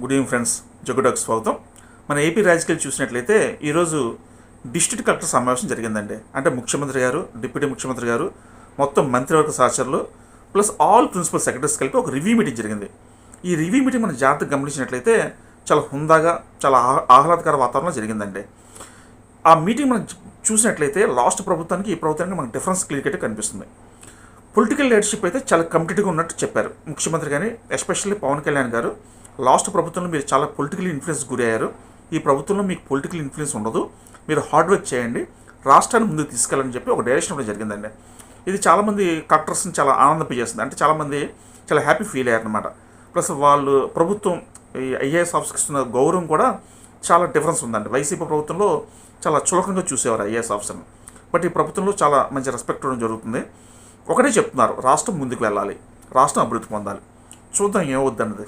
Good evening friends, జగుడాకు స్వాగతం. మన AP రాజకీయాలు చూసినట్లయితే ఈరోజు డిస్ట్రిక్ట్ కలెక్టర్ సమావేశం జరిగిందండి. అంటే ముఖ్యమంత్రి గారు, డిప్యూటీ ముఖ్యమంత్రి గారు, మొత్తం మంత్రివర్గ సహచరులు ప్లస్ ఆల్ ప్రిన్సిపల్ సెక్రటరీస్ కలిపి ఒక రివ్యూ మీటింగ్ జరిగింది. ఈ రివ్యూ మీటింగ్ మనం జాగ్రత్తగా గమనించినట్లయితే చాలా హుందాగా, చాలా ఆహ్లాదకర వాతావరణంలో జరిగిందండి. ఆ మీటింగ్ మనం చూసినట్లయితే లాస్ట్ ప్రభుత్వానికి ఈ ప్రభుత్వానికి మనకు డిఫరెన్స్ క్లియర్గా కనిపిస్తుంది. పొలిటికల్ లీడర్షిప్ అయితే చాలా కంప్లీట్గా ఉన్నట్టు చెప్పారు ముఖ్యమంత్రి కానీ, ఎస్పెషల్లీ పవన్ కళ్యాణ్ గారు. లాస్ట్ ప్రభుత్వంలో మీరు చాలా పొలిటికల్ ఇన్ఫ్లుయెన్స్ గురయ్యారు, ఈ ప్రభుత్వంలో మీకు పొలిటికల్ ఇన్ఫ్లుయెన్స్ ఉండదు, మీరు హార్డ్ వర్క్ చేయండి, రాష్ట్రాన్ని ముందుకు తీసుకెళ్ళని చెప్పి ఒక డైరెక్షన్ కూడా జరిగిందండి. ఇది చాలామంది కలెక్టర్స్ని చాలా ఆనందింపజేస్తుంది. అంటే చాలామంది చాలా హ్యాపీ ఫీల్ అయ్యారనమాట. ప్లస్ వాళ్ళు ప్రభుత్వం ఈ ఐఏఎస్ ఆఫీస్కి ఇస్తున్న గౌరవం కూడా చాలా డిఫరెన్స్ ఉందండి. వైసీపీ ప్రభుత్వంలో చాలా చులకనగా చూసేవారు ఐఏఎస్ ఆఫీసర్ని, బట్ ఈ ప్రభుత్వంలో చాలా మంచి రెస్పెక్ట్ ఇవ్వడం జరుగుతుంది. ఒకటే చెప్తున్నారు, రాష్ట్రం ముందుకు వెళ్ళాలి, రాష్ట్రం అభివృద్ధి పొందాలి. చూద్దాం ఏమవుద్దన్నది.